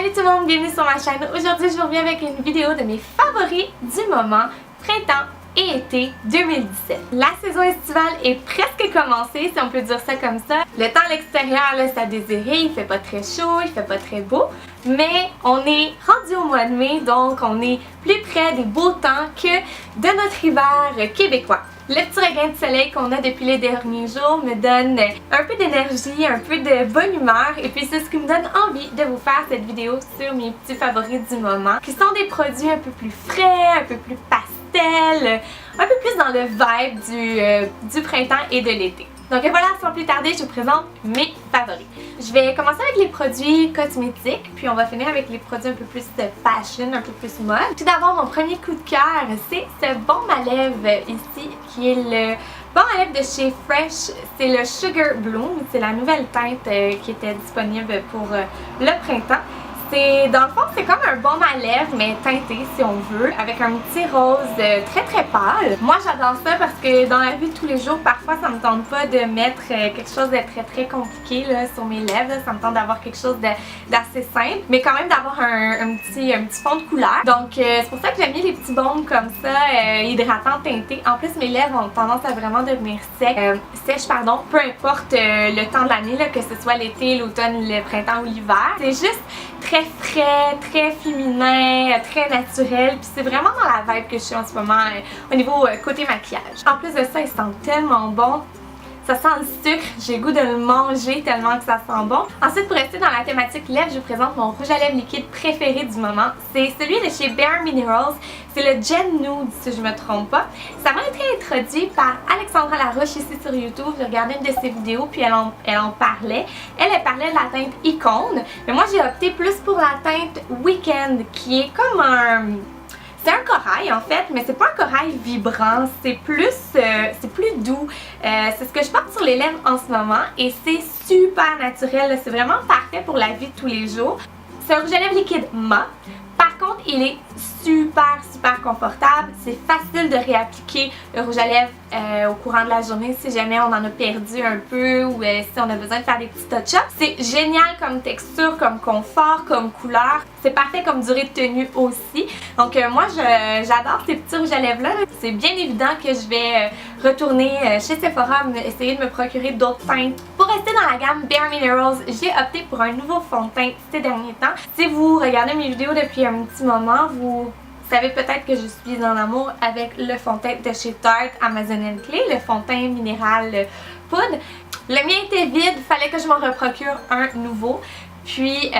Salut tout le monde, bienvenue sur ma chaîne. Aujourd'hui, je vous reviens avec une vidéo de mes favoris du moment, printemps et été 2017. La saison estivale est presque commencée, si on peut dire ça comme ça. Le temps à l'extérieur laisse à désirer, il fait pas très chaud, il fait pas très beau, mais on est rendu au mois de mai, donc on est plus près des beaux temps que de notre hiver québécois. Le petit regain de soleil qu'on a depuis les derniers jours me donne un peu d'énergie, un peu de bonne humeur et puis c'est ce qui me donne envie de vous faire cette vidéo sur mes petits favoris du moment qui sont des produits un peu plus frais, un peu plus pastel, un peu plus dans le vibe du printemps et de l'été. Donc voilà, sans plus tarder, je vous présente mes favoris. Je vais commencer avec les produits cosmétiques, puis on va finir avec les produits un peu plus fashion, un peu plus mode. Tout d'abord, mon premier coup de cœur, c'est ce baume à lèvres ici, qui est le baume à lèvres de chez Fresh. C'est le Sugar Bloom, c'est la nouvelle teinte qui était disponible pour le printemps. Dans le fond, c'est comme un baume à lèvres, mais teinté si on veut, avec un petit rose très très pâle. Moi j'adore ça parce que dans la vie de tous les jours, parfois ça me tente pas de mettre quelque chose de très très compliqué là, sur mes lèvres. Là. Ça me tente d'avoir quelque chose d'assez simple, mais quand même d'avoir un petit fond de couleur. Donc c'est pour ça que j'aime bien les petits baumes comme ça, hydratants, teintés. En plus mes lèvres ont tendance à vraiment devenir sèches, pardon, peu importe le temps de l'année, que ce soit l'été, l'automne, le printemps ou l'hiver. C'est juste très frais, très féminin, très naturel, puis c'est vraiment dans la vibe que je suis en ce moment au niveau côté maquillage. En plus de ça, il sent tellement bon. Ça sent le sucre, j'ai le goût de le manger tellement que ça sent bon. Ensuite, pour rester dans la thématique lèvres, je vous présente mon rouge à lèvres liquide préféré du moment. C'est celui de chez Bare Minerals. C'est le Gen Nude, si je me trompe pas. Ça m'a été introduit par Alexandra Larouche ici sur YouTube. J'ai regardé une de ses vidéos, puis elle en parlait. Elle parlait de la teinte Icône. Mais moi, j'ai opté plus pour la teinte Weekend, qui est comme c'est un corail en fait, mais c'est pas un corail vibrant, c'est plus doux. C'est ce que je porte sur les lèvres en ce moment et c'est super naturel, c'est vraiment parfait pour la vie de tous les jours. C'est un rouge à lèvres liquide mat. Par contre, il est super confortable. C'est facile de réappliquer le rouge à lèvres au courant de la journée si jamais on en a perdu un peu ou si on a besoin de faire des petits touch-ups. C'est génial comme texture, comme confort, comme couleur. C'est parfait comme durée de tenue aussi. Donc moi, j'adore ces petits rouges à lèvres-là. C'est bien évident que je vais retourner chez Sephora, essayer de me procurer d'autres teintes. Pour rester dans la gamme Bare Minerals, j'ai opté pour un nouveau fond de teint ces derniers temps. Si vous regardez mes vidéos depuis un petit moment, vous savez peut-être que je suis en amour avec le fond de teint de chez Tarte Amazonian Clay, le fond de teint minéral poudre. Le mien était vide, fallait que je m'en reprocure un nouveau. Puis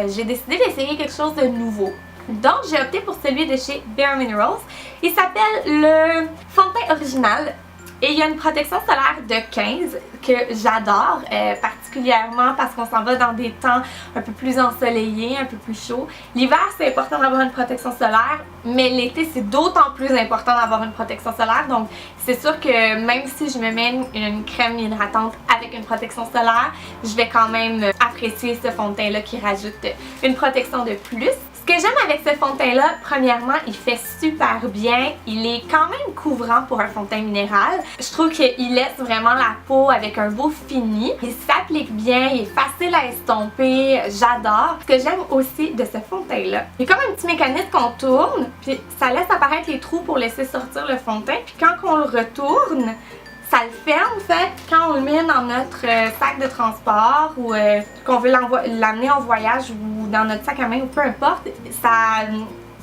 j'ai décidé d'essayer quelque chose de nouveau. Donc j'ai opté pour celui de chez Bare Minerals. Il s'appelle le fond de teint original. Et il y a une protection solaire de 15 que j'adore, particulièrement parce qu'on s'en va dans des temps un peu plus ensoleillés, un peu plus chauds. L'hiver, c'est important d'avoir une protection solaire, mais l'été, c'est d'autant plus important d'avoir une protection solaire. Donc, c'est sûr que même si je me mets une crème hydratante avec une protection solaire, je vais quand même apprécier ce fond de teint-là qui rajoute une protection de plus. Ce que j'aime avec ce fond de teint-là, premièrement, il fait super bien. Il est quand même couvrant pour un fond de teint minéral. Je trouve qu'il laisse vraiment la peau avec un beau fini. Il s'applique bien, il est facile à estomper. J'adore. Ce que j'aime aussi de ce fond de teint-là, il y a comme un petit mécanisme qu'on tourne, puis ça laisse apparaître les trous pour laisser sortir le fond de teint. Puis quand on le retourne, ça le ferme, fait quand on le met dans notre sac de transport ou qu'on veut l'amener en voyage ou dans notre sac à main ou peu importe, ça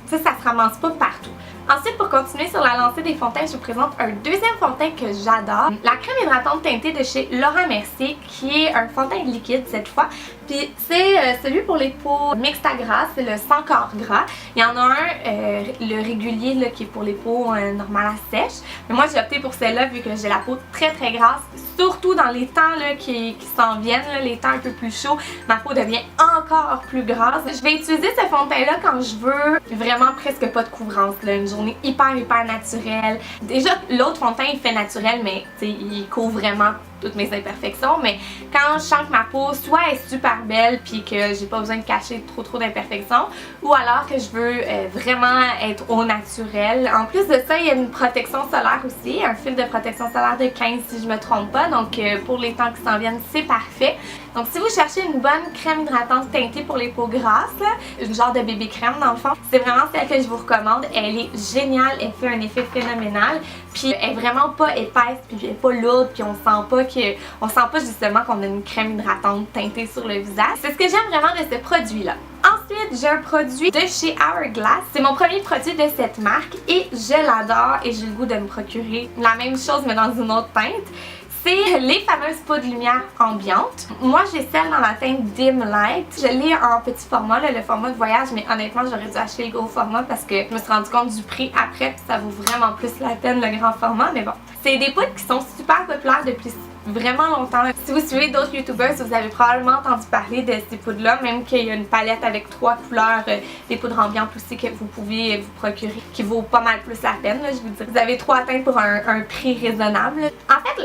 se ramasse pas partout. Ensuite, pour continuer sur la lancée des fonds de teint, je vous présente un deuxième fond de teint que j'adore. La crème hydratante teintée de chez Laura Mercier, qui est un fond de teint liquide cette fois. Puis c'est celui pour les peaux mixtes à gras, c'est le sans corps gras. Il y en a un, le régulier là, qui est pour les peaux normales à sèche. Mais moi j'ai opté pour celle-là vu que j'ai la peau très grasse. Surtout dans les temps là, qui s'en viennent, là, les temps un peu plus chauds, ma peau devient encore plus grasse. Je vais utiliser ce fond de teint-là quand je veux vraiment presque pas de couvrance, là, une hyper naturelle. Déjà l'autre fond de teint il fait naturel mais il couvre vraiment toutes mes imperfections, mais quand je sens que ma peau soit est super belle puis que j'ai pas besoin de cacher trop d'imperfections, ou alors que je veux vraiment être au naturel. En plus de ça, il y a une protection solaire aussi, un fil de protection solaire de 15 si je me trompe pas, donc pour les temps qui s'en viennent, c'est parfait. Donc si vous cherchez une bonne crème hydratante teintée pour les peaux grasses, là, une genre de bébé crème dans le fond, c'est vraiment celle que je vous recommande. Elle est géniale, elle fait un effet phénoménal, puis elle est vraiment pas épaisse, puis elle est pas lourde, puis on sent pas justement qu'on a une crème hydratante teintée sur le visage. C'est ce que j'aime vraiment de ce produit-là. Ensuite, j'ai un produit de chez Hourglass. C'est mon premier produit de cette marque et je l'adore et j'ai le goût de me procurer la même chose mais dans une autre teinte. C'est les fameuses pots de lumière ambiante. Moi, j'ai celle dans la teinte Dim Light. Je l'ai en petit format, là, le format de voyage, mais honnêtement, j'aurais dû acheter le gros format parce que je me suis rendu compte du prix après, puis ça vaut vraiment plus la peine le grand format, mais bon. C'est des poudres qui sont super populaires depuis vraiment longtemps. Si vous suivez d'autres youtubeurs, vous avez probablement entendu parler de ces poudres-là, même qu'il y a une palette avec 3 couleurs, des poudres ambiantes aussi que vous pouvez vous procurer, qui vaut pas mal plus la peine, là, je vous dis. Vous avez 3 teintes pour un prix raisonnable. En fait,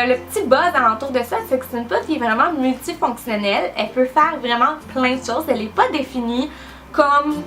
le petit buzz alentour de ça, c'est que c'est une poudre qui est vraiment multifonctionnelle. Elle peut faire vraiment plein de choses. Elle n'est pas définie comme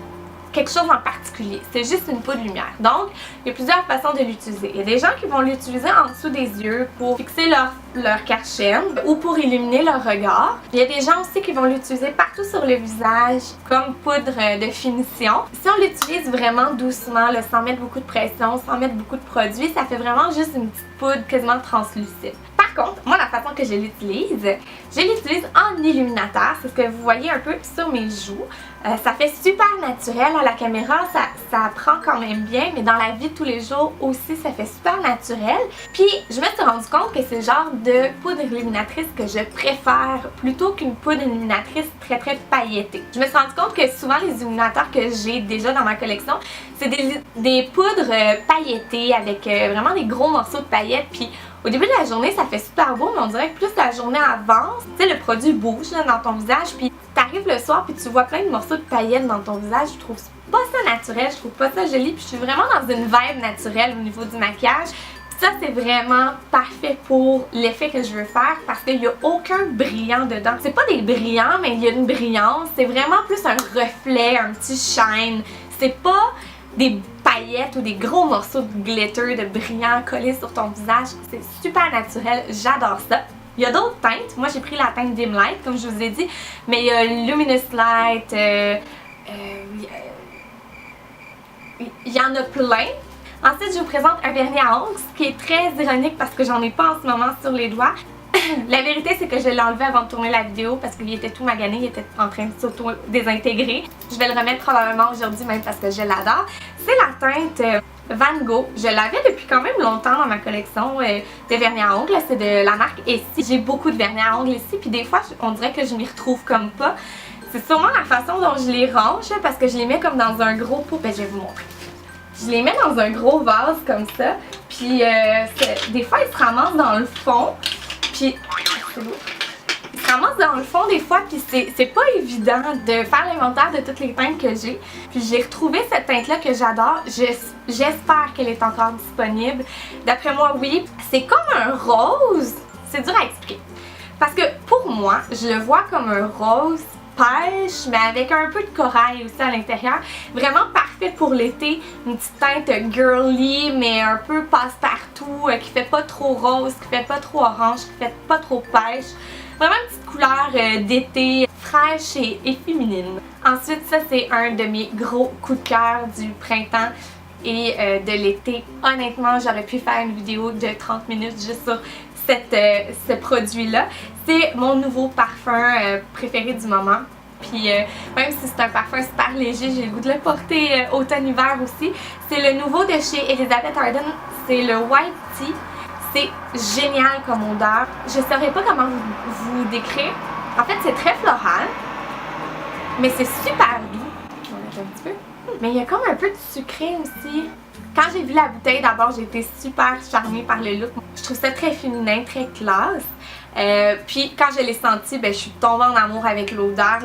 quelque chose en particulier, c'est juste une poudre de lumière. Donc, il y a plusieurs façons de l'utiliser. Il y a des gens qui vont l'utiliser en dessous des yeux pour fixer leur carchaine ou pour illuminer leur regard. Il y a des gens aussi qui vont l'utiliser partout sur le visage comme poudre de finition. Si on l'utilise vraiment doucement, là, sans mettre beaucoup de pression, sans mettre beaucoup de produits, ça fait vraiment juste une petite poudre quasiment translucide. Par contre, moi la façon que je l'utilise en illuminateur, c'est ce que vous voyez un peu sur mes joues. Ça fait super naturel à la caméra, ça prend quand même bien, mais dans la vie de tous les jours aussi ça fait super naturel. Puis je me suis rendu compte que c'est le genre de poudre illuminatrice que je préfère plutôt qu'une poudre illuminatrice très pailletée. Je me suis rendu compte que souvent les illuminateurs que j'ai déjà dans ma collection, c'est des poudres pailletées avec vraiment des gros morceaux de paillettes, puis au début de la journée, ça fait super beau, mais on dirait que plus la journée avance, tu sais, le produit bouge là, dans ton visage, puis t'arrives le soir, puis tu vois plein de morceaux de paillettes dans ton visage. Je trouve pas ça naturel, je trouve pas ça joli, puis je suis vraiment dans une vibe naturelle au niveau du maquillage. Puis ça, c'est vraiment parfait pour l'effet que je veux faire parce qu'il n'y a aucun brillant dedans. C'est pas des brillants, mais il y a une brillance. C'est vraiment plus un reflet, un petit shine. C'est pas des paillettes ou des gros morceaux de glitter, de brillant collés sur ton visage. C'est super naturel, j'adore ça. Il y a d'autres teintes. Moi, j'ai pris la teinte Dim Light, comme je vous ai dit, mais il y a Luminous Light, il y en a plein. Ensuite, je vous présente un vernis à ongles, ce qui est très ironique parce que j'en ai pas en ce moment sur les doigts. La vérité, c'est que je l'ai enlevé avant de tourner la vidéo parce qu'il était tout magané, il était en train de s'auto-désintégrer. Je vais le remettre probablement aujourd'hui même parce que je l'adore. C'est la teinte Van Gogh. Je l'avais depuis quand même longtemps dans ma collection de vernis à ongles. C'est de la marque Essie. J'ai beaucoup de vernis à ongles ici, puis des fois, on dirait que je m'y retrouve comme pas. C'est sûrement la façon dont je les range parce que je les mets comme dans un gros pot. Ben, je vais vous montrer. Je les mets dans un gros vase comme ça, puis des fois, ils se ramassent dans le fond. Puis, il se ramasse dans le fond des fois, puis c'est pas évident de faire l'inventaire de toutes les teintes que j'ai. Puis j'ai retrouvé cette teinte-là que j'adore. J'espère qu'elle est encore disponible. D'après moi, oui. C'est comme un rose. C'est dur à expliquer. Parce que pour moi, je le vois comme un rose pêche, mais avec un peu de corail aussi à l'intérieur. Vraiment parfait pour l'été. Une petite teinte girly, mais un peu passe-partout, qui fait pas trop rose, qui fait pas trop orange, qui fait pas trop pêche. Vraiment une petite couleur d'été fraîche et féminine. Ensuite, ça c'est un de mes gros coups de cœur du printemps et de l'été. Honnêtement, j'aurais pu faire une vidéo de 30 minutes juste sur ce produit-là. C'est mon nouveau parfum préféré du moment. Puis même si c'est un parfum super léger, j'ai le goût de le porter automne-hiver aussi. C'est le nouveau de chez Elizabeth Arden. C'est le White Tea. C'est génial comme odeur. Je ne saurais pas comment vous décrire. En fait, c'est très floral, mais c'est super doux. On va mettre un petit peu. Mais il y a comme un peu de sucré aussi. Quand j'ai vu la bouteille, d'abord, j'ai été super charmée par le look. Je trouve ça très féminin, très classe. Puis quand je l'ai senti, ben, je suis tombée en amour avec l'odeur.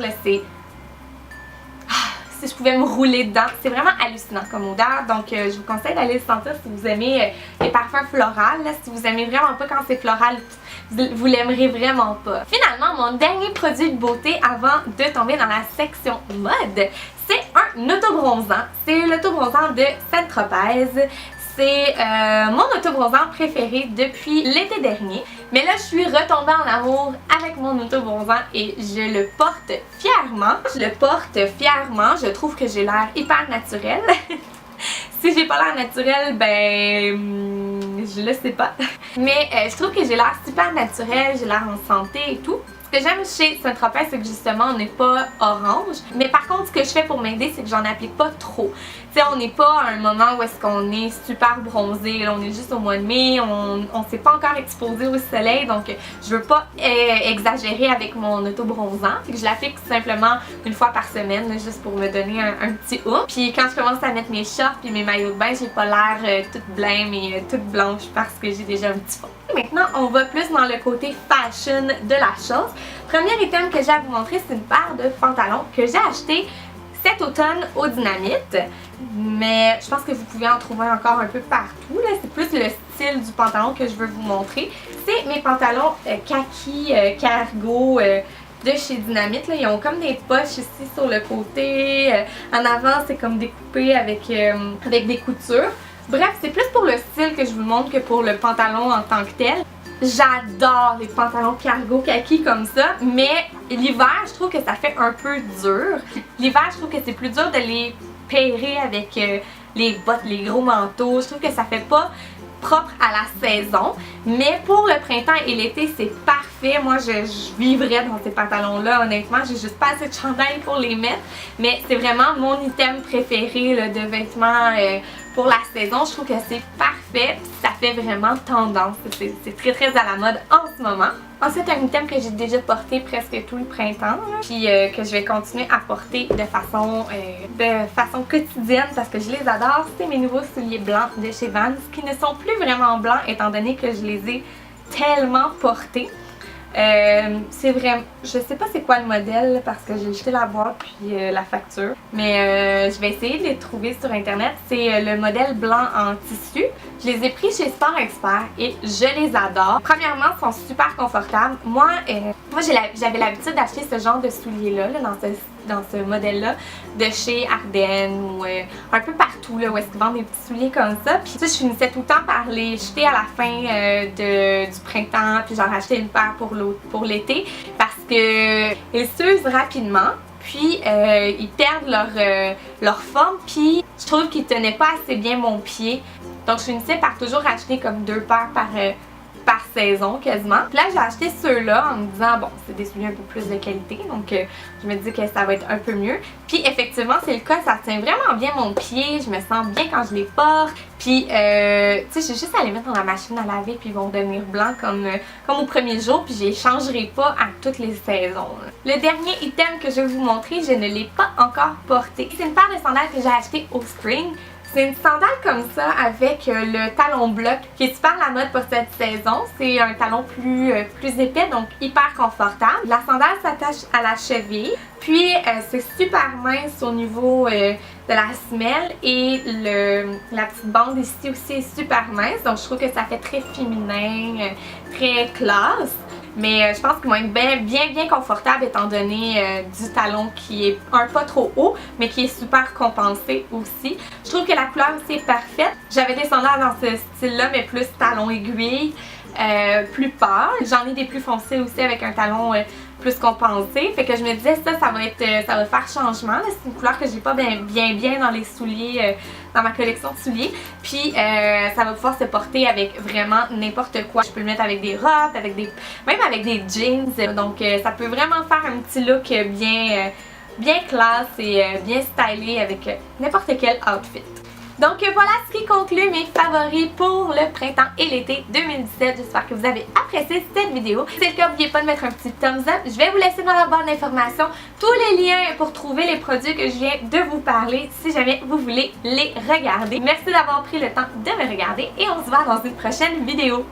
C'est si je pouvais me rouler dedans. C'est vraiment hallucinant comme odeur, donc je vous conseille d'aller le sentir si vous aimez les parfums floraux. Là, si vous aimez vraiment pas quand c'est floral, vous l'aimerez vraiment pas. Finalement, mon dernier produit de beauté avant de tomber dans la section mode, c'est un autobronzant. C'est l'autobronzant de Saint-Tropez. C'est mon autobronzant préféré depuis l'été dernier. Mais là, je suis retombée en amour avec mon autobronzant et je le porte fièrement. Je trouve que j'ai l'air hyper naturel. Si j'ai pas l'air naturel, ben je le sais pas. Mais je trouve que j'ai l'air super naturel, j'ai l'air en santé et tout. Ce que j'aime chez Saint-Tropez, c'est que justement on n'est pas orange. Mais par contre, ce que je fais pour m'aider, c'est que j'en applique pas trop. Tu sais, on n'est pas à un moment où est-ce qu'on est super bronzé. Là, on est juste au mois de mai, on s'est pas encore exposé au soleil. Donc je veux pas exagérer avec mon autobronzant. Fait que je l'applique simplement une fois par semaine, là, juste pour me donner un petit ouf. Puis quand je commence à mettre mes shorts puis mes maillots de bain, j'ai pas l'air toute blême et toute blanche parce que j'ai déjà un petit fond. Maintenant, on va plus dans le côté fashion de la chose. Premier item que j'ai à vous montrer, c'est une paire de pantalons que j'ai acheté cet automne au Dynamite. Mais je pense que vous pouvez en trouver encore un peu partout. C'est plus le style du pantalon que je veux vous montrer. C'est mes pantalons kaki cargo de chez Dynamite. Là. Ils ont comme des poches ici sur le côté. En avant, c'est comme découpé avec des coutures. Bref, c'est plus pour le style que je vous montre que pour le pantalon en tant que tel. J'adore les pantalons cargo kaki comme ça, mais l'hiver, je trouve que ça fait un peu dur. L'hiver, je trouve que c'est plus dur de les pairer avec les bottes, les gros manteaux. Je trouve que ça fait pas propre à la saison, mais pour le printemps et l'été, c'est parfait. Moi, je vivrais dans ces pantalons-là, honnêtement. J'ai juste pas assez de chandail pour les mettre, mais c'est vraiment mon item préféré là, de vêtements pour la saison. Je trouve que c'est parfait, ça fait vraiment tendance. C'est très très à la mode en ce moment. Ensuite, un item que j'ai déjà porté presque tout le printemps, là, puis que je vais continuer à porter de façon quotidienne parce que je les adore, c'est mes nouveaux souliers blancs de chez Vans, qui ne sont plus vraiment blancs étant donné que je les ai tellement portés. C'est vrai, je sais pas c'est quoi le modèle parce que j'ai jeté la boîte puis la facture, mais je vais essayer de les trouver sur internet. C'est le modèle blanc en tissu. Je les ai pris chez Sport Expert et je les adore. Premièrement, ils sont super confortables. Moi j'avais l'habitude d'acheter ce genre de souliers là dans ce modèle-là de chez Ardennes ou un peu partout là, où est-ce qu'ils vendent des petits souliers comme ça. Puis je finissais tout le temps par les jeter à la fin du printemps, puis j'en rachetais une paire pour l'été parce que ils s'usent rapidement. Puis ils perdent leur forme, puis je trouve qu'ils tenaient pas assez bien mon pied. Donc je finissais par toujours acheter comme 2 paires par saison quasiment. Puis là j'ai acheté ceux-là en me disant bon c'est des souliers un peu plus de qualité, donc je me dis que ça va être un peu mieux. Puis effectivement c'est le cas, ça tient vraiment bien mon pied, je me sens bien quand je les porte. Puis tu sais j'ai juste à les mettre dans la machine à laver puis ils vont devenir blancs comme au premier jour, puis je les changerai pas à toutes les saisons. Le dernier item que je vais vous montrer, je ne l'ai pas encore porté. C'est une paire de sandales que j'ai acheté au Spring. C'est une sandale comme ça avec le talon bloc qui est super à la mode pour cette saison. C'est un talon plus épais, donc hyper confortable. La sandale s'attache à la cheville, puis c'est super mince au niveau de la semelle et la petite bande ici aussi est super mince. Donc je trouve que ça fait très féminin, très classe. Mais je pense qu'ils vont être bien confortables étant donné du talon qui est un pas trop haut mais qui est super compensé aussi. Je trouve que la couleur aussi est parfaite. J'avais des sandales dans ce style là mais plus talon aiguille, plus pâle. J'en ai des plus foncés aussi avec un talon plus compensé. Fait que je me disais ça va faire changement. C'est une couleur que j'ai pas bien dans les souliers, dans ma collection de souliers. Puis ça va pouvoir se porter avec vraiment n'importe quoi. Je peux le mettre avec des robes, même avec des jeans. Donc ça peut vraiment faire un petit look bien classe et bien stylé avec n'importe quel outfit. Donc voilà ce qui conclut mes favoris pour le printemps et l'été 2017. J'espère que vous avez apprécié cette vidéo. Si c'est le cas, n'oubliez pas de mettre un petit thumbs up. Je vais vous laisser dans la barre d'informations tous les liens pour trouver les produits que je viens de vous parler si jamais vous voulez les regarder. Merci d'avoir pris le temps de me regarder et on se voit dans une prochaine vidéo.